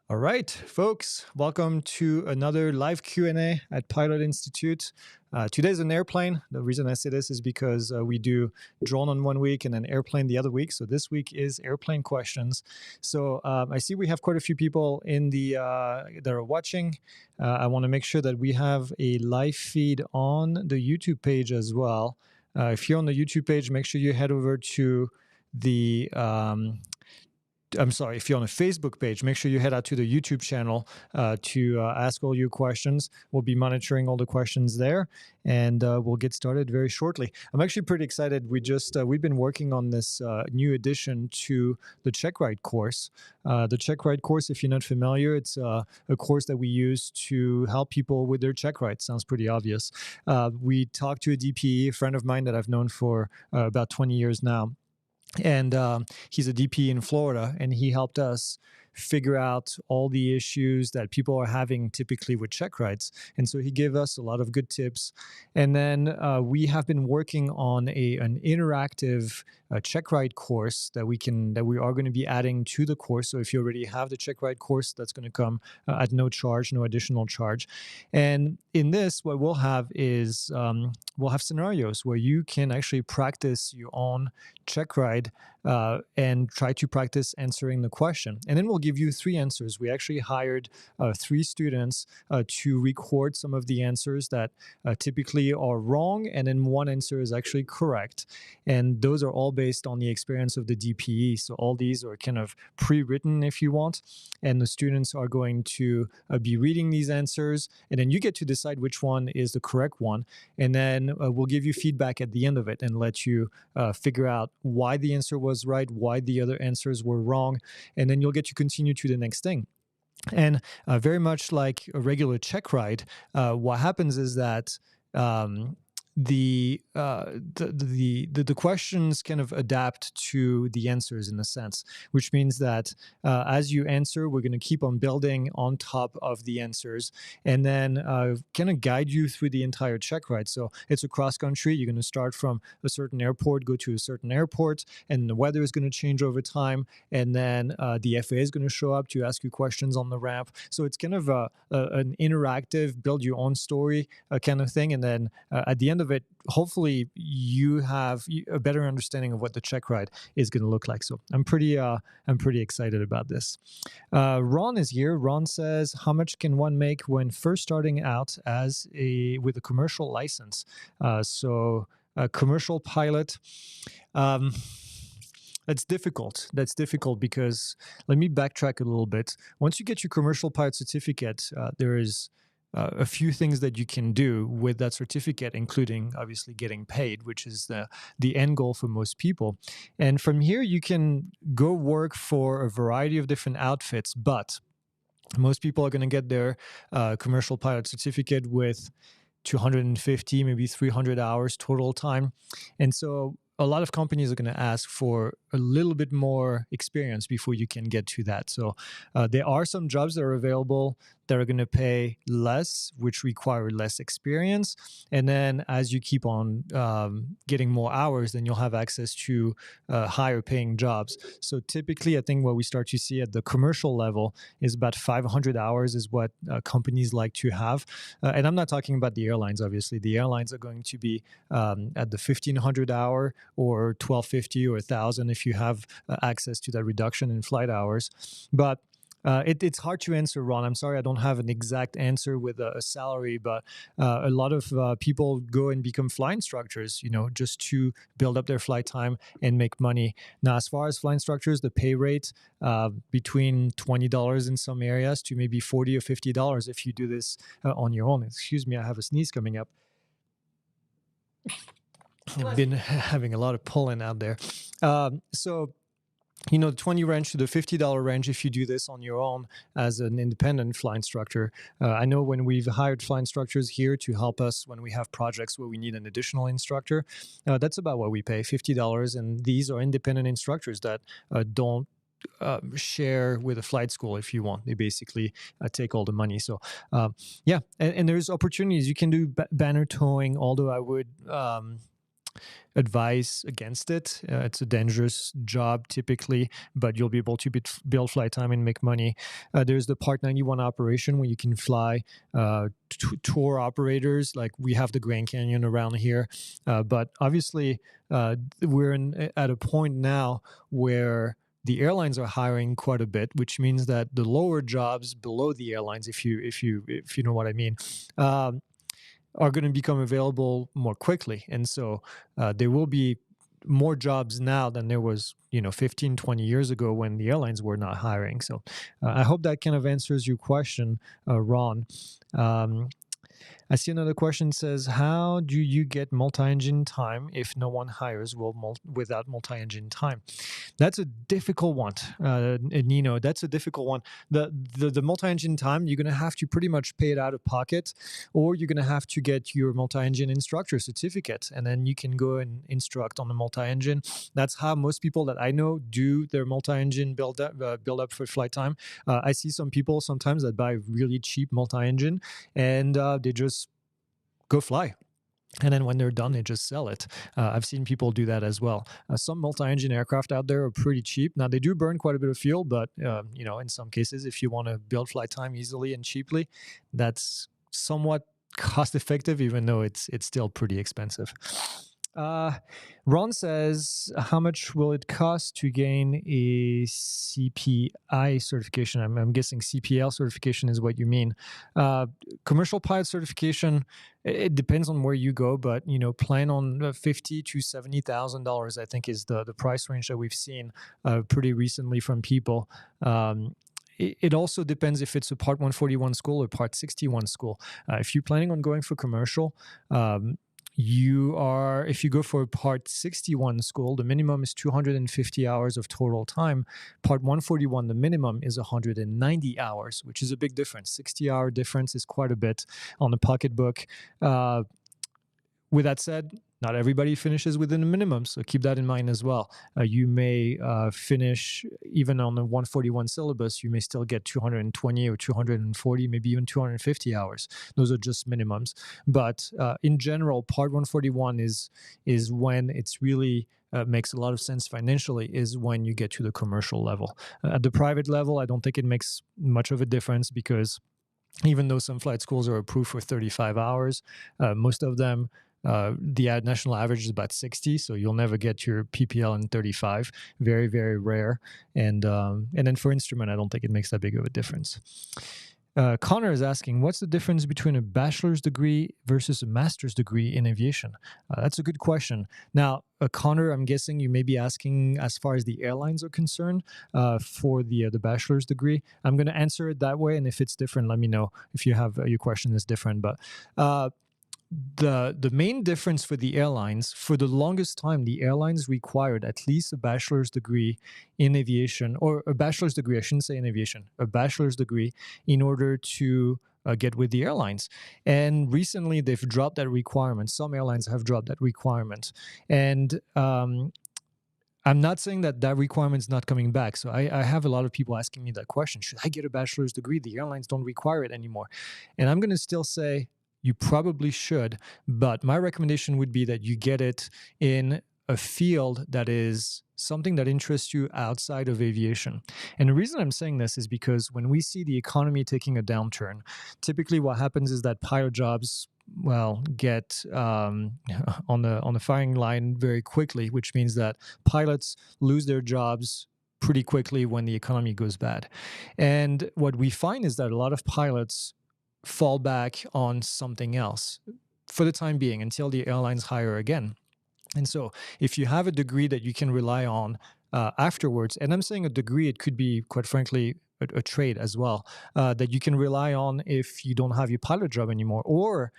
All right, folks, welcome to another live Q&A at Pilot Institute. Today's an airplane. The reason I say this is because we do drone on one week and then airplane the other week. So this week is airplane questions. So I see we have quite a few people in the that are watching. I want to make sure that we have a live feed on the YouTube page as well. If you're on the YouTube page, make sure you head over to the I'm sorry, if you're on a Facebook page, make sure you head out to the YouTube channel to ask all your questions. We'll be monitoring all the questions there, and we'll get started very shortly. I'm actually pretty excited. We've been working on this new addition to the CheckRide course. The CheckRide course, if you're not familiar, it's a course that we use to help people with their CheckRide. Sounds pretty obvious. We talked to a DPE, a friend of mine that I've known for about 20 years now. And he's a DP in Florida, and he helped us figure out all the issues that people are having typically with check rides. And so he gave us a lot of good tips. And then we have been working on an interactive check ride course that we are going to be adding to the course. So if you already have the check ride course, that's going to come at no charge, no additional charge. And in this, what we'll have is we'll have scenarios where you can actually practice your own check ride and try to practice answering the question. And then we'll give you 3 answers. We actually hired 3 students to record some of the answers that typically are wrong, and then 1 answer is actually correct. And those are all based on the experience of the DPE. So all these are kind of pre-written, if you want, and the students are going to be reading these answers, and then you get to decide which one is the correct one. And then we'll give you feedback at the end of it and let you figure out why the answer was right, why the other answers were wrong, and then you'll get to continue to the next thing. And very much like a regular check ride, what happens is that the questions kind of adapt to the answers in a sense, which means that as you answer, we're going to keep on building on top of the answers, and then kind of guide you through the entire check ride. So it's a cross country. You're going to start from a certain airport, go to a certain airport, and the weather is going to change over time, and then the FAA is going to show up to ask you questions on the ramp. So it's kind of an interactive, build your own story kind of thing, and then at the end of it, hopefully you have a better understanding of what the check ride is going to look like. So I'm pretty excited about this. Ron is here. Ron says, how much can one make when first starting out with a commercial license? So a commercial pilot. That's difficult. That's difficult because, let me backtrack a little bit. Once you get your commercial pilot certificate, there is a few things that you can do with that certificate, including obviously getting paid, which is the end goal for most people. And from here, you can go work for a variety of different outfits, but most people are going to get their commercial pilot certificate with 250, maybe 300 hours total time. And so a lot of companies are going to ask for a little bit more experience before you can get to that. So there are some jobs that are available that are going to pay less, which require less experience. And then as you keep on getting more hours, then you'll have access to higher paying jobs. So typically, I think what we start to see at the commercial level is about 500 hours is what companies like to have. And I'm not talking about the airlines, obviously. The airlines are going to be at the 1,500 hour or 1,250 or 1,000 if you have access to that reduction in flight hours. But it's hard to answer, Ron. I'm sorry, I don't have an exact answer with a salary, but a lot of people go and become flight instructors, just to build up their flight time and make money. Now, as far as flight instructors, the pay rate between $20 in some areas to maybe $40 or $50 if you do this on your own. Excuse me, I have a sneeze coming up. I've been having a lot of pollen out there. So the 20 range to the $50 range if you do this on your own as an independent flight instructor. I know when we've hired flight instructors here to help us when we have projects where we need an additional instructor, that's about what we pay, $50. And these are independent instructors that don't share with a flight school if you want. They basically take all the money. So and there's opportunities. You can do banner towing, although I would advise against it. It's a dangerous job typically, but you'll be able to build flight time and make money. There's the Part 91 operation where you can fly tour operators. Like we have the Grand Canyon around here, but obviously we're at a point now where the airlines are hiring quite a bit, which means that the lower jobs below the airlines, if you know what I mean, um, are going to become available more quickly. And so there will be more jobs now than there was 15, 20 years ago when the airlines were not hiring. So I hope that kind of answers your question, Ron. I see another question says, how do you get multi-engine time if no one hires without multi-engine time? That's a difficult one, Nino. That's a difficult one. The multi-engine time, you're going to have to pretty much pay it out of pocket, or you're going to have to get your multi-engine instructor certificate, and then you can go and instruct on the multi-engine. That's how most people that I know do their multi-engine build up for flight time. I see some people sometimes that buy really cheap multi-engine, and they just go fly. And then when they're done, they just sell it. I've seen people do that as well. Some multi-engine aircraft out there are pretty cheap. Now, they do burn quite a bit of fuel, but in some cases, if you want to build flight time easily and cheaply, that's somewhat cost-effective, even though it's still pretty expensive. Ron says, how much will it cost to gain a CPI certification? I'm guessing CPL certification is what you mean. Commercial pilot certification, it depends on where you go, but plan on $50,000 to $70,000. I think is the price range that we've seen pretty recently from people. It also depends if it's a Part 141 school or Part 61 school. If you're planning on going for commercial, if you go for a Part 61 school, the minimum is 250 hours of total time. Part 141, the minimum is 190 hours, which is a big difference. 60-hour difference is quite a bit on the pocketbook. With that said, not everybody finishes within the minimum, so keep that in mind as well. You may finish, even on the 141 syllabus, you may still get 220 or 240, maybe even 250 hours. Those are just minimums. But in general, Part 141 is when it's really makes a lot of sense financially, is when you get to the commercial level. At the private level, I don't think it makes much of a difference, because even though some flight schools are approved for 35 hours, most of them, the national average is about 60, so you'll never get your PPL in 35. Very, very rare. And then for instrument, I don't think it makes that big of a difference. Connor is asking, what's the difference between a bachelor's degree versus a master's degree in aviation? That's a good question. Now, Connor, I'm guessing you may be asking as far as the airlines are concerned for the bachelor's degree. I'm going to answer it that way, and if it's different, let me know if you have your question is different. But the main difference for the airlines, for the longest time, the airlines required at least a bachelor's degree in aviation, or a bachelor's degree, I shouldn't say in aviation, a bachelor's degree in order to get with the airlines. And recently they've dropped that requirement. Some airlines have dropped that requirement. And I'm not saying that requirement is not coming back. So I have a lot of people asking me that question. Should I get a bachelor's degree? The airlines don't require it anymore. And I'm going to still say, you probably should, but my recommendation would be that you get it in a field that is something that interests you outside of aviation. And the reason I'm saying this is because when we see the economy taking a downturn, typically what happens is that pilot jobs get on the firing line very quickly, which means that pilots lose their jobs pretty quickly when the economy goes bad. And what we find is that a lot of pilots fall back on something else for the time being until the airlines hire again. And so if you have a degree that you can rely on afterwards, and I'm saying a degree, it could be, quite frankly, a trade as well, that you can rely on if you don't have your pilot job anymore, or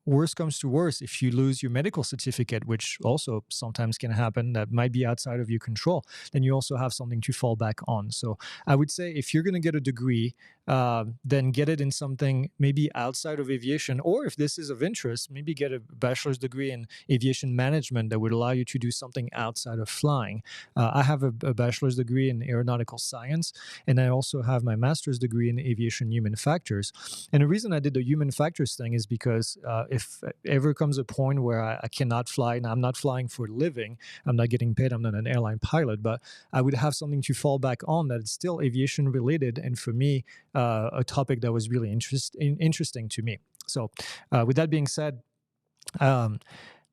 worst comes to worst, if you lose your medical certificate, which also sometimes can happen, that might be outside of your control, then you also have something to fall back on. So I would say if you're going to get a degree, then get it in something maybe outside of aviation, or if this is of interest, maybe get a bachelor's degree in aviation management that would allow you to do something outside of flying. I have a bachelor's degree in aeronautical science, and I also have my master's degree in aviation human factors. And the reason I did the human factors thing is because if ever comes a point where I cannot fly, and I'm not flying for a living, I'm not getting paid, I'm not an airline pilot, but I would have something to fall back on that is still aviation related. And for me, a topic that was really interesting to me. So, with that being said, um,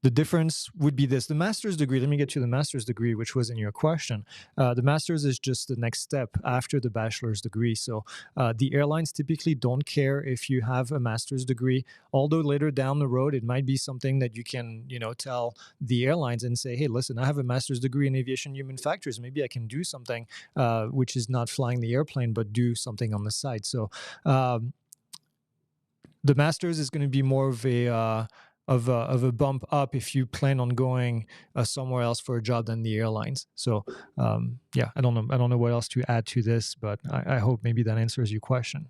the difference would be this: the master's degree. Let me get to the master's degree, which was in your question. The master's is just the next step after the bachelor's degree. So the airlines typically don't care if you have a master's degree, although later down the road, it might be something that you can, tell the airlines and say, hey, listen, I have a master's degree in aviation human factors. Maybe I can do something which is not flying the airplane, but do something on the side. So the master's is going to be more of a bump up if you plan on going somewhere else for a job than the airlines. So yeah, I don't know what else to add to this, but I hope maybe that answers your question.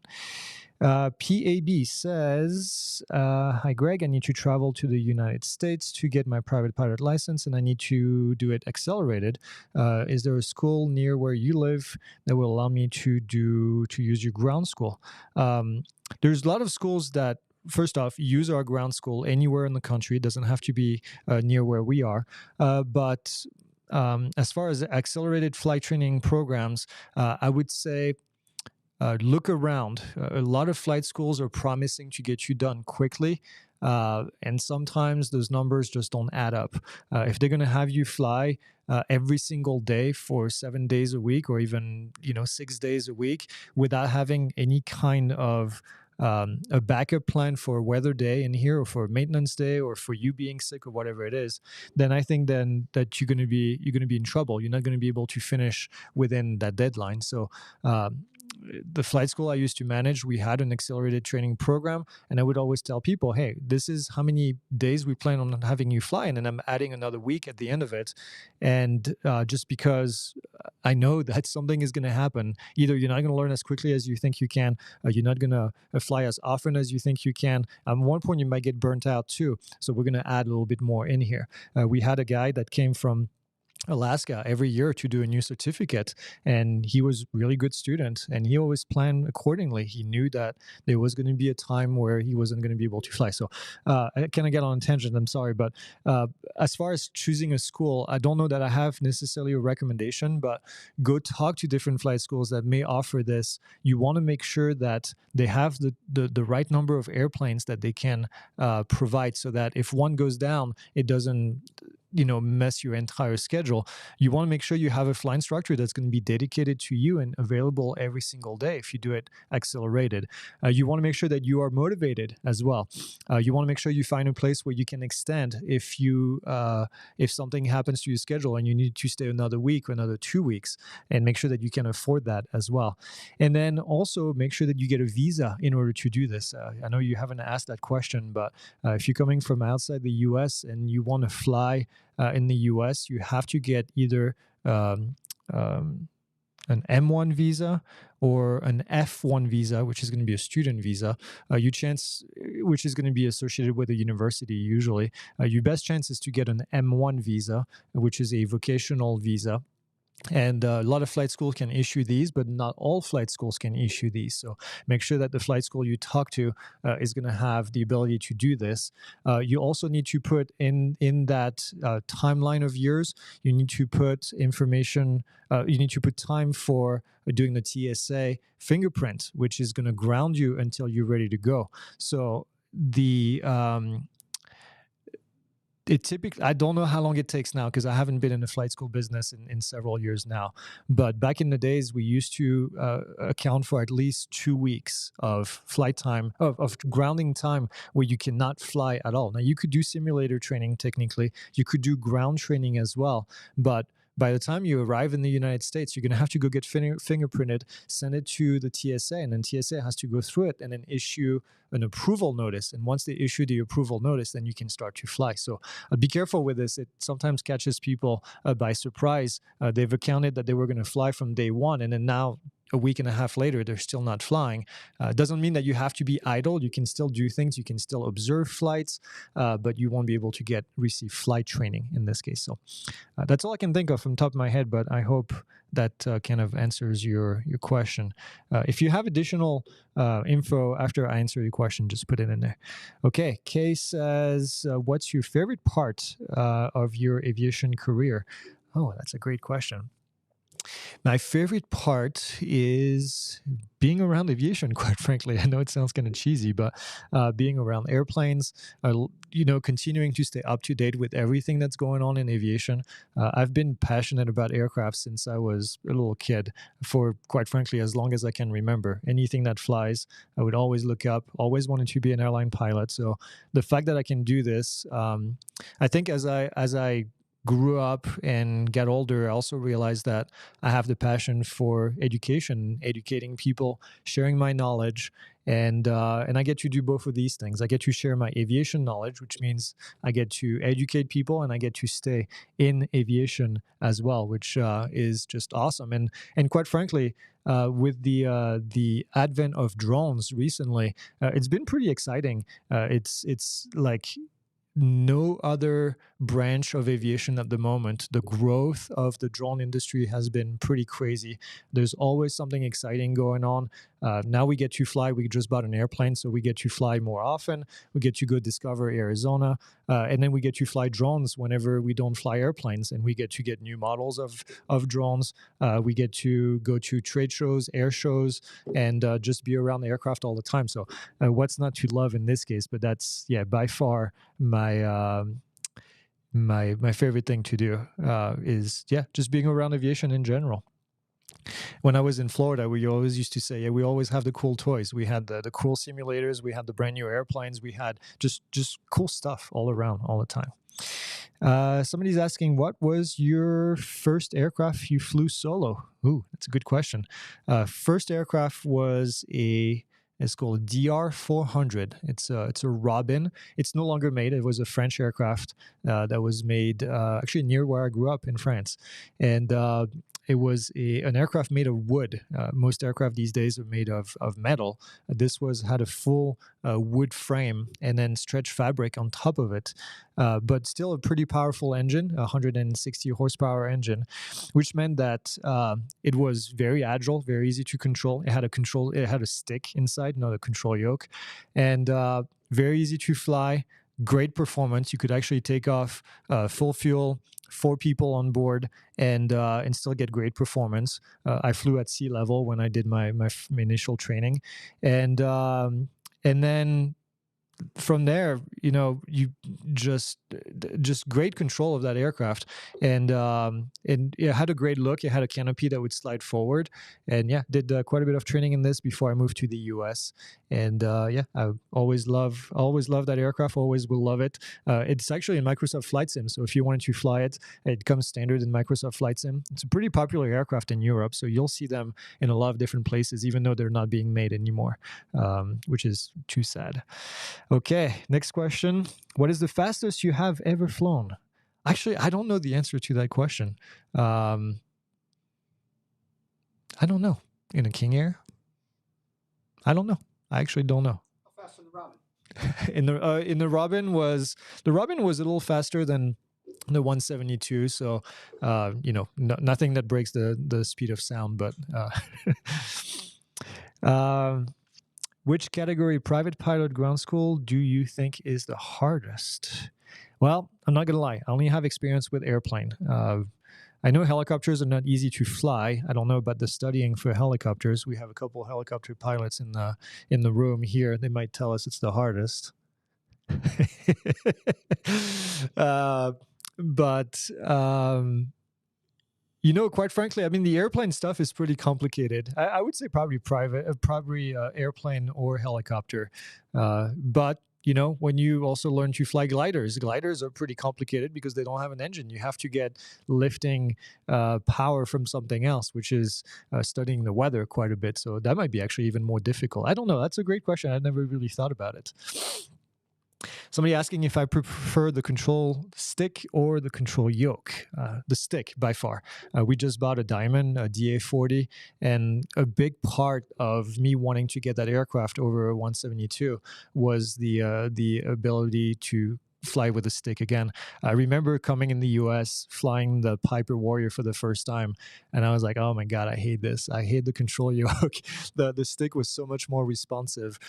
PAB says, hi, Greg, I need to travel to the United States to get my private pilot license, and I need to do it accelerated. Is there a school near where you live that will allow me to use your ground school? There's a lot of schools that, first off, use our ground school anywhere in the country. It doesn't have to be near where we are. But as far as accelerated flight training programs, I would say look around. A lot of flight schools are promising to get you done quickly. And sometimes those numbers just don't add up. If they're going to have you fly every single day for 7 days a week, or even 6 days a week, without having any kind of a backup plan for a weather day in here, or for a maintenance day, or for you being sick, or whatever it is, then I think then that you're going to be in trouble. You're not going to be able to finish within that deadline. So the flight school I used to manage, we had an accelerated training program, and I would always tell people, hey, this is how many days we plan on having you fly, and then I'm adding another week at the end of it. And just because I know that something is going to happen, either you're not going to learn as quickly as you think you can, you're not going to fly as often as you think you can. At one point, you might get burnt out too. So we're going to add a little bit more in here. We had a guy that came from Alaska every year to do a new certificate, and he was a really good student, and he always planned accordingly. He knew that there was going to be a time where he wasn't going to be able to fly. So I kind of get on a tangent, I'm sorry, but as far as choosing a school, I don't know that I have necessarily a recommendation, but go talk to different flight schools that may offer this. You want to make sure that they have the right number of airplanes that they can provide, so that if one goes down, it doesn't mess your entire schedule. You want to make sure you have a flight instructor that's going to be dedicated to you and available every single day if you do it accelerated. You want to make sure that you are motivated as well. You want to make sure you find a place where you can extend if something happens to your schedule and you need to stay another week or another 2 weeks, and make sure that you can afford that as well. And then also make sure that you get a visa in order to do this. I know you haven't asked that question, but if you're coming from outside the US and you want to fly in the US, you have to get either an M1 visa or an F1 visa, which is going to be a student visa. Which is going to be associated with a university usually. Your best chance is to get an M1 visa, which is a vocational visa. And a lot of flight schools can issue these, but not all flight schools can issue these. So make sure that the flight school you talk to is going to have the ability to do this. You also need to put in that timeline of years, you need to put information, you need to put time for doing the TSA fingerprint, which is going to ground you until you're ready to go. So I don't know how long it takes now, because I haven't been in the flight school business in several years now. But back in the days, we used to account for at least 2 weeks of flight time, of grounding time, where you cannot fly at all. Now, you could do simulator training technically. You could do ground training as well. But by the time you arrive in the United States, you're going to have to go get fingerprinted, send it to the TSA, and then TSA has to go through it and then issue an approval notice. And once they issue the approval notice, then you can start to fly. So be careful with this. It sometimes catches people by surprise. They've accounted that they were going to fly from day one, and then now a week and a half later, they're still not flying. Doesn't mean that you have to be idle. You can still do things. You can still observe flights, but you won't be able to receive flight training in this case. So that's all I can think of from the top of my head, but I hope that kind of answers your question. If you have additional info after I answer your question, just put it in there. Okay, Kay says, what's your favorite part of your aviation career? Oh, that's a great question. My favorite part is being around aviation, quite frankly. I know it sounds kind of cheesy, but being around airplanes, continuing to stay up to date with everything that's going on in aviation. I've been passionate about aircraft since I was a little kid, for quite frankly, as long as I can remember. Anything that flies, I would always look up, always wanted to be an airline pilot. So the fact that I can do this, I think as I grew up and got older, I also realized that I have the passion for education, educating people, sharing my knowledge, and I get to do both of these things. I get to share my aviation knowledge, which means I get to educate people, and I get to stay in aviation as well, which is just awesome. And quite frankly, with the advent of drones recently, it's been pretty exciting. It's like no other branch of aviation at the moment. The growth of the drone industry has been pretty crazy. There's always something exciting going on. Now we get to fly. We just bought an airplane, so we get to fly more often. We get to go discover Arizona, and then we get to fly drones whenever we don't fly airplanes, and we get to get new models of drones. We get to go to trade shows, air shows, and just be around the aircraft all the time. So what's not to love in this case? But that's, by far my my favorite thing to do is just being around aviation in general. When I was in Florida, we always used to say, we always have the cool toys. We had the cool simulators, we had the brand new airplanes, we had just cool stuff all around all the time. Somebody's asking, what was your first aircraft you flew solo? Ooh, that's a good question. First aircraft was it's called DR400. It's a Robin. It's no longer made. It was a French aircraft that was made actually near where I grew up in France, and it was an aircraft made of wood. Most aircraft these days are made of metal. This had a full wood frame and then stretch fabric on top of it, but still a pretty powerful engine, 160 horsepower engine, which meant that it was very agile, very easy to control. It had a stick inside, not a control yoke, and very easy to fly. Great performance. You could actually take off full fuel, 4 people on board, and still get great performance. I flew at sea level when I did my initial training, and then from there, you just great control of that aircraft, and it had a great look. It had a canopy that would slide forward, and did quite a bit of training in this before I moved to the US. And I always love that aircraft. Always will love it. It's actually in Microsoft Flight Sim, so if you wanted to fly it, it comes standard in Microsoft Flight Sim. It's a pretty popular aircraft in Europe, so you'll see them in a lot of different places, even though they're not being made anymore, which is too sad. Okay, next question. What is the fastest you have ever flown? Actually, I don't know the answer to that question. I don't know. In a King Air? I don't know. I actually don't know. How fast in the Robin? in the Robin was a little faster than the 172. So nothing that breaks the speed of sound, but which category private pilot ground school do you think is the hardest? Well, I'm not going to lie. I only have experience with airplane. I know helicopters are not easy to fly. I don't know about the studying for helicopters. We have a couple of helicopter pilots in the room here. They might tell us it's the hardest. But quite frankly, I mean, the airplane stuff is pretty complicated. I would say probably airplane or helicopter. But when you also learn to fly gliders are pretty complicated because they don't have an engine. You have to get lifting power from something else, which is studying the weather quite a bit. So that might be actually even more difficult. I don't know. That's a great question. I've never really thought about it. Somebody asking if I prefer the control stick or the control yoke. The stick, by far. We just bought a Diamond, a DA40, and a big part of me wanting to get that aircraft over 172 was the ability to fly with a stick again. I remember coming in the US, flying the Piper Warrior for the first time, and I was like, oh my God, I hate this. I hate the control yoke. The stick was so much more responsive.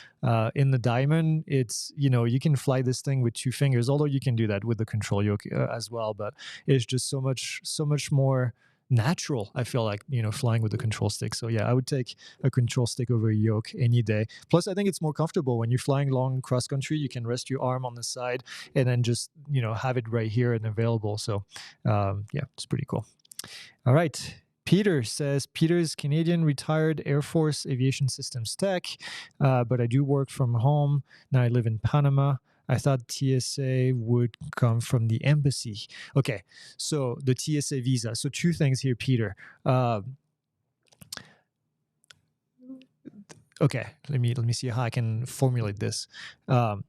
In the Diamond, it's, you can fly this thing with 2 fingers, although you can do that with the control yoke as well, but it's just so much more natural. I feel like, flying with the control stick. So yeah, I would take a control stick over a yoke any day. Plus, I think it's more comfortable when you're flying long cross country. You can rest your arm on the side and then just, have it right here and available. So yeah, it's pretty cool. All right. Peter says, Peter's Canadian retired Air Force Aviation Systems tech, but I do work from home. Now I live in Panama. I thought TSA would come from the embassy. Okay, so the TSA visa. So 2 things here, Peter. Okay, let me see how I can formulate this. The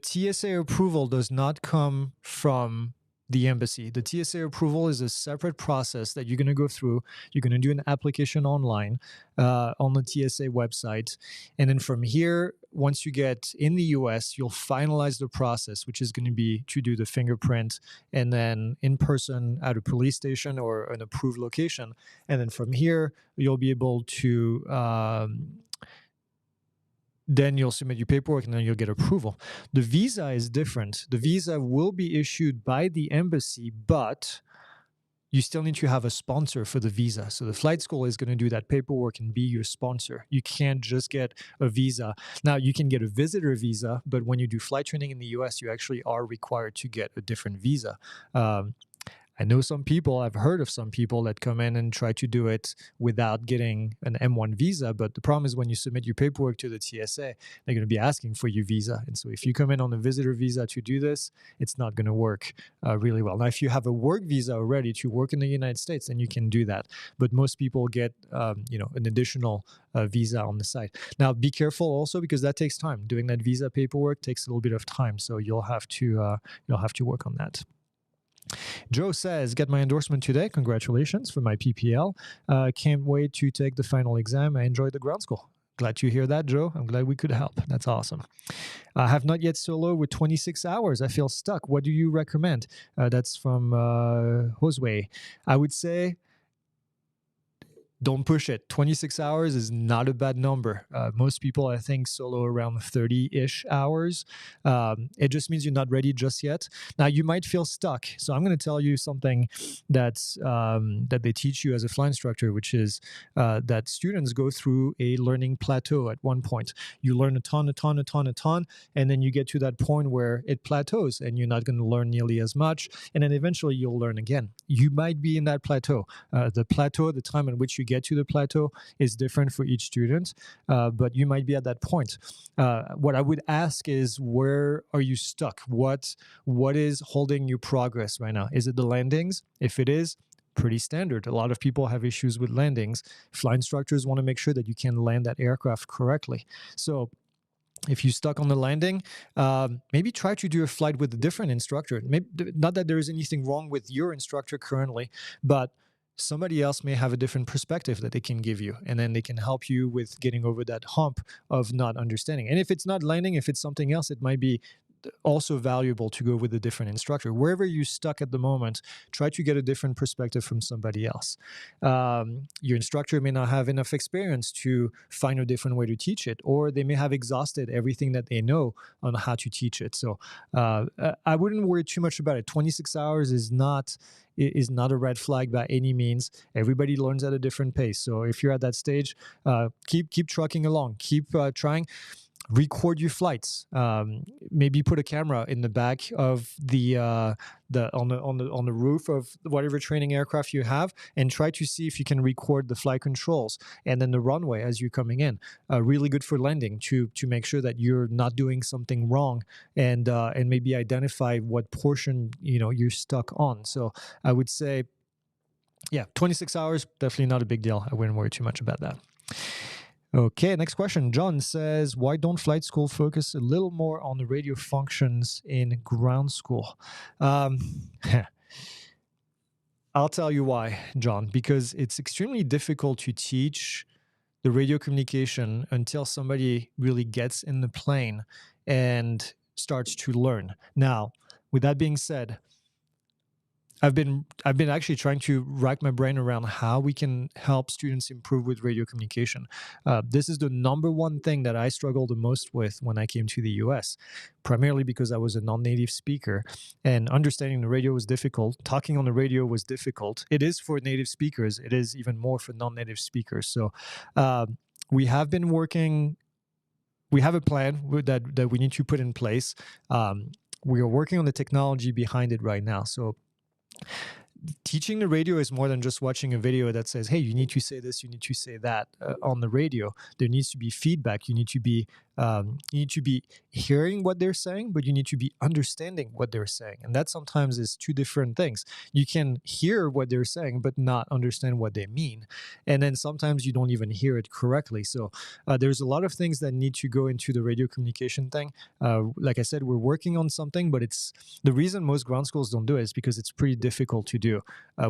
TSA approval does not come from the embassy. The TSA approval is a separate process that you're going to go through. You're going to do an application online on the TSA website. And then from here, once you get in the US, you'll finalize the process, which is going to be to do the fingerprint and then in person at a police station or an approved location. And then from here, you'll be able to then you'll submit your paperwork and then you'll get approval. The visa is different. The visa will be issued by the embassy, but you still need to have a sponsor for the visa. So the flight school is going to do that paperwork and be your sponsor. You can't just get a visa. Now, you can get a visitor visa, but when you do flight training in the US, you actually are required to get a different visa. I know some people, I've heard of some people that come in and try to do it without getting an M1 visa. But the problem is when you submit your paperwork to the TSA, they're going to be asking for your visa. And so if you come in on a visitor visa to do this, it's not going to work really well. Now, if you have a work visa already to work in the United States, then you can do that. But most people get, an additional visa on the side. Now, be careful also because that takes time. Doing that visa paperwork takes a little bit of time. So you'll have to work on that. Joe says, get my endorsement today. Congratulations for my PPL. Can't wait to take the final exam. I enjoyed the ground school. Glad to hear that, Joe. I'm glad we could help. That's awesome. I have not yet solo with 26 hours. I feel stuck. What do you recommend? That's from Josue. I would say don't push it. 26 hours is not a bad number. Most people, I think, solo around 30-ish hours. It just means you're not ready just yet. Now, you might feel stuck. So I'm going to tell you something that's, that they teach you as a flight instructor, which is that students go through a learning plateau at one point. You learn a ton, and then you get to that point where it plateaus and you're not going to learn nearly as much. And then eventually you'll learn again. You might be in that plateau. The plateau, the time at which you get to the plateau is different for each student, but you might be at that point. What I would ask is, where are you stuck? What is holding your progress right now? Is it the landings? If it is, pretty standard. A lot of people have issues with landings. Flight instructors want to make sure that you can land that aircraft correctly. So if you're stuck on the landing, maybe try to do a flight with a different instructor. Maybe, not that there is anything wrong with your instructor currently, but somebody else may have a different perspective that they can give you, and then they can help you with getting over that hump of not understanding. And if it's not landing, if it's something else, it might be also valuable to go with a different instructor. Wherever you're stuck at the moment, try to get a different perspective from somebody else. Your instructor may not have enough experience to find a different way to teach it, or they may have exhausted everything that they know on how to teach it. So I wouldn't worry too much about it. 26 hours is not a red flag by any means. Everybody learns at a different pace. So if you're at that stage, keep trucking along, keep trying. Record your flights. Maybe put a camera in the back of on the roof of whatever training aircraft you have, and try to see if you can record the flight controls and then the runway as you're coming in. Really good for landing to make sure that you're not doing something wrong, and maybe identify what portion you're stuck on. So I would say, yeah, 26 hours definitely not a big deal. I wouldn't worry too much about that. Okay, next question. John says, why don't flight school focus a little more on the radio functions in ground school? I'll tell you why, John, because it's extremely difficult to teach the radio communication until somebody really gets in the plane and starts to learn. Now, with that being said, I've been actually trying to rack my brain around how we can help students improve with radio communication. This is the number one thing that I struggled the most with when I came to the US, primarily because I was a non-native speaker and understanding the radio was difficult. Talking on the radio was difficult. It is for native speakers. It is even more for non-native speakers. So we have been working. We have a plan that we need to put in place. We are working on the technology behind it right now. So teaching the radio is more than just watching a video that says, hey, you need to say this, you need to say that on the radio. There needs to be feedback. You need to be hearing what they're saying, but you need to be understanding what they're saying. And that sometimes is two different things. You can hear what they're saying, but not understand what they mean. And then sometimes you don't even hear it correctly. So there's a lot of things that need to go into the radio communication thing. Like I said, we're working on something, but it's the reason most ground schools don't do it is because it's pretty difficult to do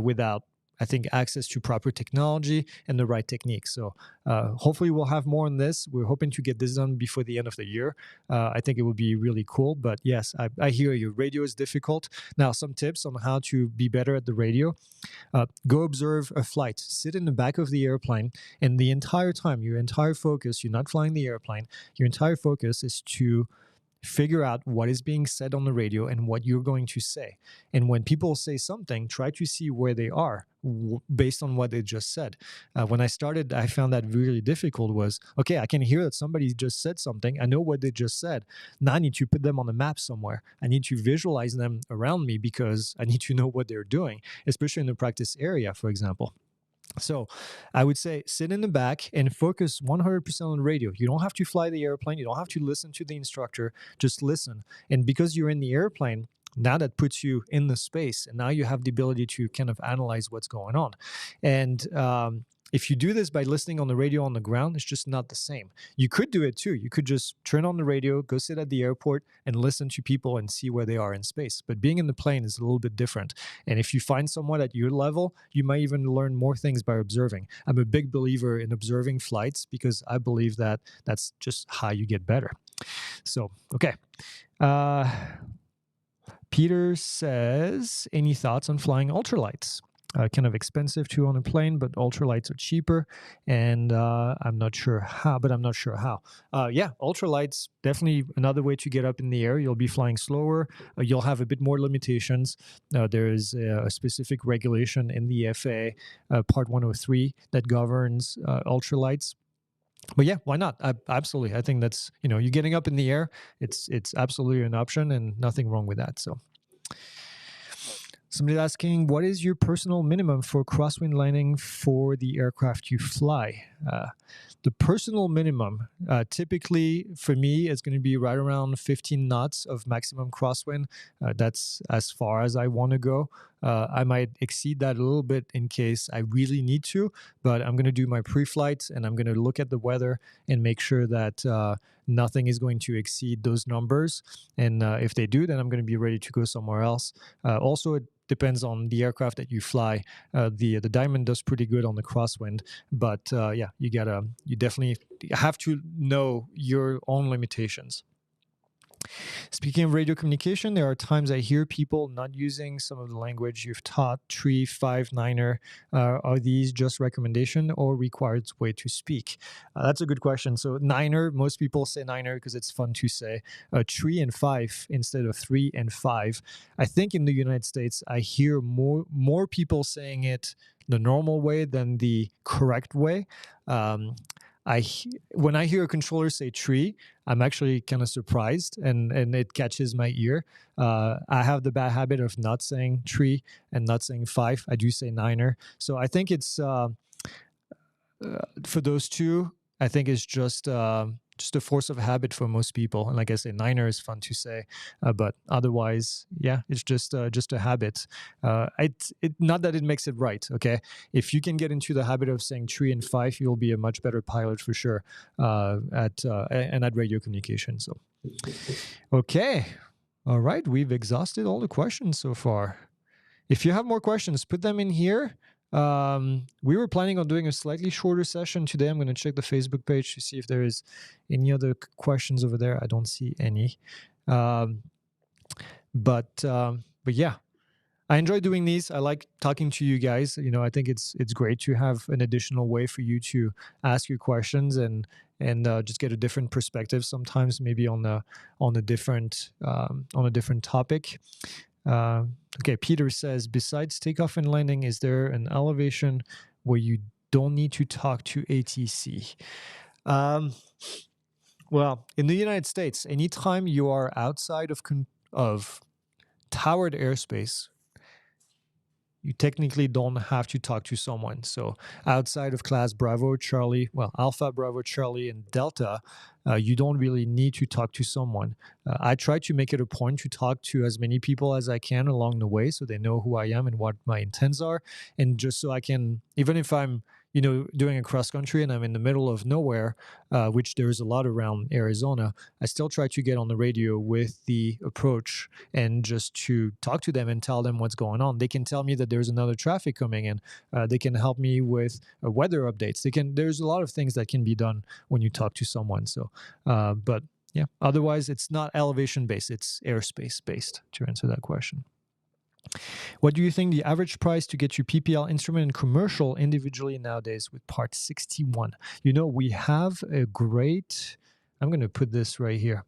without, I think, access to proper technology and the right techniques. So hopefully we'll have more on this. We're hoping to get this done before the end of the year. I think it will be really cool. But yes, I hear you. Radio is difficult. Now, some tips on how to be better at the radio. Go observe a flight. Sit in the back of the airplane, and the entire time, your entire focus, you're not flying the airplane, your entire focus is to figure out what is being said on the radio and what you're going to say. And when people say something, try to see where they are based on what they just said. When I started, I found that really difficult was, okay, I can hear that somebody just said something. I know what they just said. Now I need to put them on the map somewhere. I need to visualize them around me because I need to know what they're doing, especially in the practice area, for example. So I would say sit in the back and focus 100% on radio. You don't have to fly the airplane. You don't have to listen to the instructor. Just listen. And because you're in the airplane, now that puts you in the space. And now you have the ability to kind of analyze what's going on. And if you do this by listening on the radio on the ground, it's just not the same. You could do it too. You could just turn on the radio, go sit at the airport and listen to people and see where they are in space. But being in the plane is a little bit different. And if you find someone at your level, you might even learn more things by observing. I'm a big believer in observing flights because I believe that that's just how you get better. So, okay. Peter says, any thoughts on flying ultralights? Kind of expensive to own a plane, but ultralights are cheaper, and I'm not sure how. Yeah, ultralights, definitely another way to get up in the air. You'll be flying slower. You'll have a bit more limitations. There is a specific regulation in the FAA, Part 103, that governs ultralights. But yeah, why not? Absolutely. I think that's, you're getting up in the air. It's absolutely an option and nothing wrong with that. So somebody's asking, what is your personal minimum for crosswind landing for the aircraft you fly? The personal minimum, typically for me, is going to be right around 15 knots of maximum crosswind. That's as far as I want to go. I might exceed that a little bit in case I really need to, but I'm going to do my pre-flight and I'm going to look at the weather and make sure that nothing is going to exceed those numbers. And if they do, then I'm going to be ready to go somewhere else. Also, it depends on the aircraft that you fly. The Diamond does pretty good on the crosswind, but yeah, you definitely have to know your own limitations. Speaking of radio communication, there are times I hear people not using some of the language you've taught. Tree, 5, Niner. Are these just recommendation or required way to speak? That's a good question. So Niner, most people say Niner because it's fun to say. Tree and 5 instead of 3 and 5. I think in the United States, I hear more people saying it the normal way than the correct way. When I hear a controller say tree, I'm actually kind of surprised and it catches my ear. I have the bad habit of not saying tree and not saying 5. I do say Niner. So I think it's, for those two, I think it's just just a force of habit for most people. And like I say, Niner is fun to say, but otherwise, yeah, it's just a habit. Not that it makes it right. Okay, if you can get into the habit of saying 3 and 5, you'll be a much better pilot for sure at radio communication. So, okay, all right, we've exhausted all the questions so far. If you have more questions, put them in here. We were planning on doing a slightly shorter session today. I'm going to check the Facebook page to see if there is any other questions over there. I don't see any. But yeah, I enjoy doing these. I like talking to you guys. I think it's great to have an additional way for you to ask your questions and just get a different perspective. Sometimes maybe on a different topic. Okay, Peter says, besides takeoff and landing, is there an elevation where you don't need to talk to ATC? Well, in the United States, anytime you are outside of towered airspace, you technically don't have to talk to someone. So outside of class Bravo, Charlie, Alpha, Bravo, Charlie, and Delta, you don't really need to talk to someone. I try to make it a point to talk to as many people as I can along the way so they know who I am and what my intents are. And just so I can, even if I'm doing a cross country and I'm in the middle of nowhere, which there's a lot around Arizona, I still try to get on the radio with the approach and just to talk to them and tell them what's going on. They can tell me that there's another traffic coming in. They can help me with weather updates. There's a lot of things that can be done when you talk to someone. So, but yeah, otherwise it's not elevation based, it's airspace based, to answer that question. What do you think the average price to get your PPL instrument and commercial individually nowadays with Part 61? We have a great, I'm going to put this right here.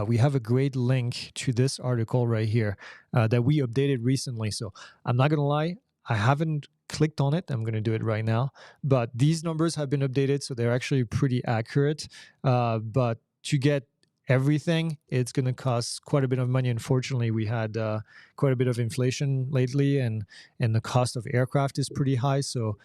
We have a great link to this article right here that we updated recently. So I'm not going to lie, I haven't clicked on it. I'm going to do it right now. But these numbers have been updated, so they're actually pretty accurate. But to get everything, it's going to cost quite a bit of money. Unfortunately, we had quite a bit of inflation lately, and the cost of aircraft is pretty high. So,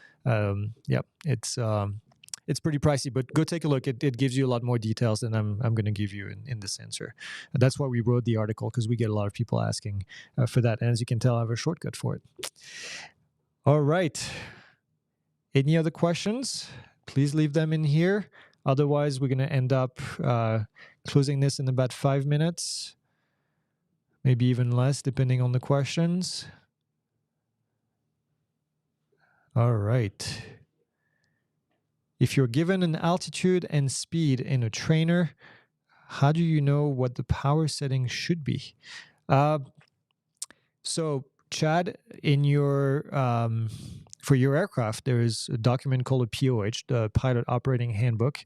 it's pretty pricey. But go take a look. It gives you a lot more details than I'm going to give you in this answer. And that's why we wrote the article, because we get a lot of people asking for that. And as you can tell, I have a shortcut for it. All right. Any other questions? Please leave them in here. Otherwise, we're going to end up closing this in about 5 minutes, maybe even less, depending on the questions. All right. If you're given an altitude and speed in a trainer, how do you know what the power setting should be? So, Chad, in your for your aircraft, there is a document called a POH, the Pilot Operating Handbook,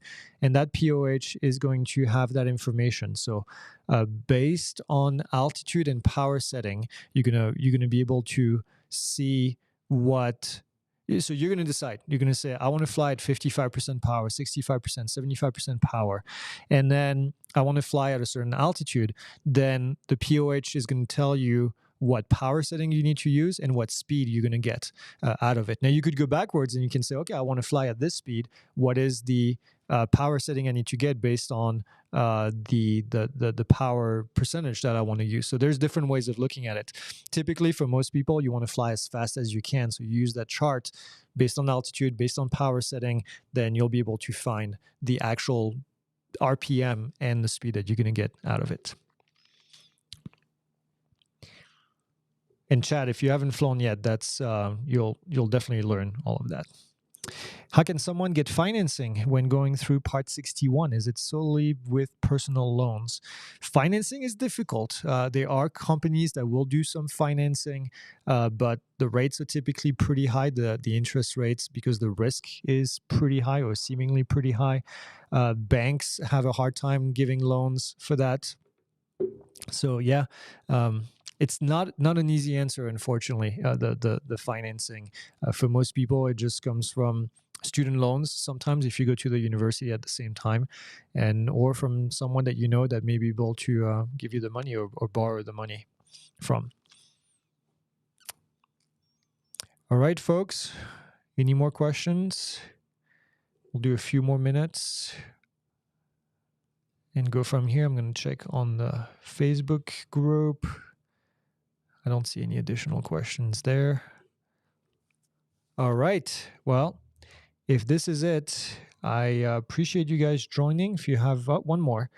and that POH is going to have that information. So, based on altitude and power setting, you're gonna be able to see what. So you're going to decide. You're going to say, I want to fly at 55% power, 65%, 75% power, and then I want to fly at a certain altitude. Then the POH is going to tell you what power setting you need to use and what speed you're going to get out of it. Now, you could go backwards and you can say, okay, I want to fly at this speed. What is the power setting I need to get based on the power percentage that I want to use? So there's different ways of looking at it. Typically, for most people, you want to fly as fast as you can. So you use that chart based on altitude, based on power setting, then you'll be able to find the actual RPM and the speed that you're going to get out of it. And Chad, if you haven't flown yet, that's you'll definitely learn all of that. How can someone get financing when going through Part 61? Is it solely with personal loans? Financing is difficult. There are companies that will do some financing, but the rates are typically pretty high, the interest rates, because the risk is pretty high or seemingly pretty high. Banks have a hard time giving loans for that. So, yeah. It's not an easy answer, unfortunately, the financing. For most people, it just comes from student loans, sometimes if you go to the university at the same time, or from someone that you know that may be able to give you the money or borrow the money from. All right, folks. Any more questions? We'll do a few more minutes. and go from here. I'm going to check on the Facebook group. I don't see any additional questions there. All right. Well, if this is it, I appreciate you guys joining. If you have one more,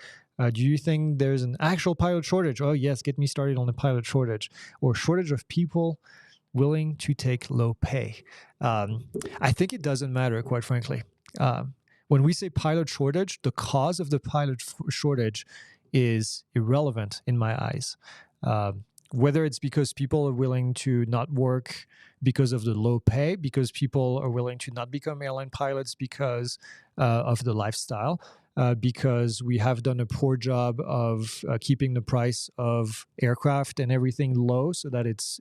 do you think there's an actual pilot shortage? Oh, yes, get me started on the pilot shortage or shortage of people willing to take low pay. I think it doesn't matter, quite frankly. When we say pilot shortage, the cause of the pilot shortage is irrelevant in my eyes. Whether it's because people are willing to not work because of the low pay, because people are willing to not become airline pilots because of the lifestyle, because we have done a poor job of keeping the price of aircraft and everything low so that it's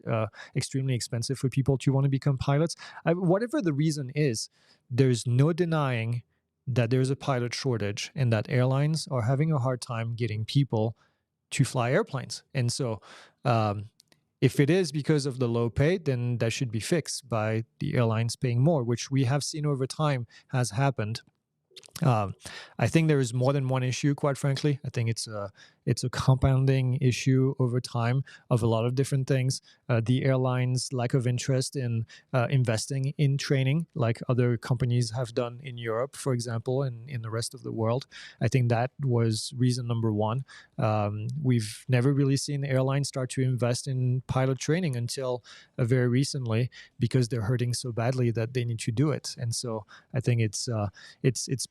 extremely expensive for people to want to become pilots. Whatever the reason is, there's no denying that there's a pilot shortage and that airlines are having a hard time getting people to fly airplanes. And so if it is because of the low pay, then that should be fixed by the airlines paying more, which we have seen over time has happened. I think there is more than one issue, quite frankly. I think it's a compounding issue over time of a lot of different things. The airlines' lack of interest in investing in training, like other companies have done in Europe, for example, and in the rest of the world. I think that was reason number one. We've never really seen airlines start to invest in pilot training until very recently, because they're hurting so badly that they need to do it. And so I think it's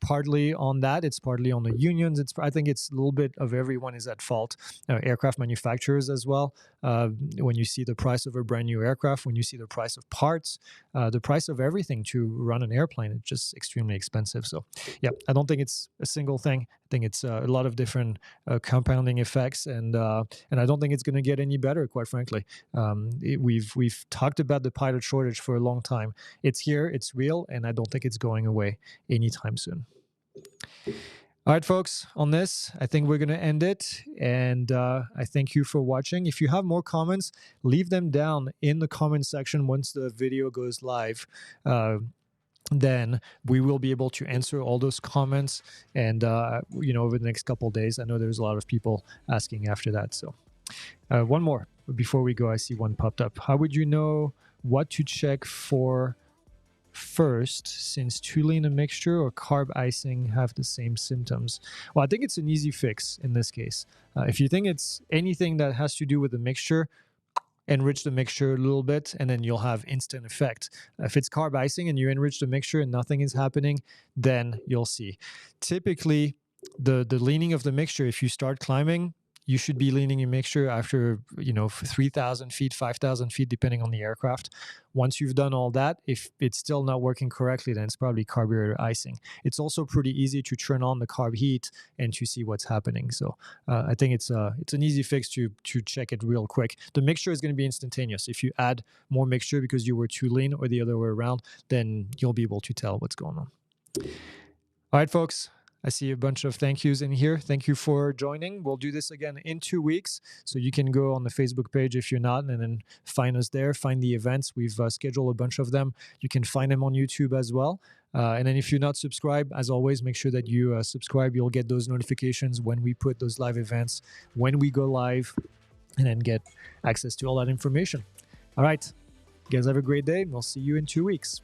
partly on that. It's partly on the unions. I think it's a little bit of everyone is at fault. Aircraft manufacturers as well. When you see the price of a brand new aircraft, when you see the price of parts, the price of everything to run an airplane, it's just extremely expensive. So yeah, I don't think it's a single thing. I think it's a lot of different compounding effects, and I don't think it's going to get any better, quite frankly. We've talked about the pilot shortage for a long time. It's here, it's real, and I don't think it's going away anytime soon. All right, folks, on this, I think we're going to end it. And I thank you for watching. If you have more comments, leave them down in the comment section once the video goes live. Then we will be able to answer all those comments. And, over the next couple of days, I know there's a lot of people asking after that. So one more before we go. I see one popped up. How would you know what to check for first, since too lean a mixture or carb icing have the same symptoms? Well, I think it's an easy fix in this case. If you think it's anything that has to do with the mixture, enrich the mixture a little bit, and then you'll have instant effect. If it's carb icing and you enrich the mixture and nothing is happening, then you'll see. Typically, the leaning of the mixture, if you start climbing, you should be leaning your mixture after, 3,000 feet, 5,000 feet, depending on the aircraft. Once you've done all that, if it's still not working correctly, then it's probably carburetor icing. It's also pretty easy to turn on the carb heat and to see what's happening. So I think it's an easy fix to check it real quick. The mixture is going to be instantaneous. If you add more mixture because you were too lean or the other way around, then you'll be able to tell what's going on. All right, folks. I see a bunch of thank yous in here. Thank you for joining. We'll do this again in 2 weeks. So you can go on the Facebook page if you're not, and then find us there, find the events. We've scheduled a bunch of them. You can find them on YouTube as well. And then if you're not subscribed, as always, make sure that you subscribe. You'll get those notifications when we put those live events, when we go live, and then get access to all that information. All right. You guys have a great day. We'll see you in 2 weeks.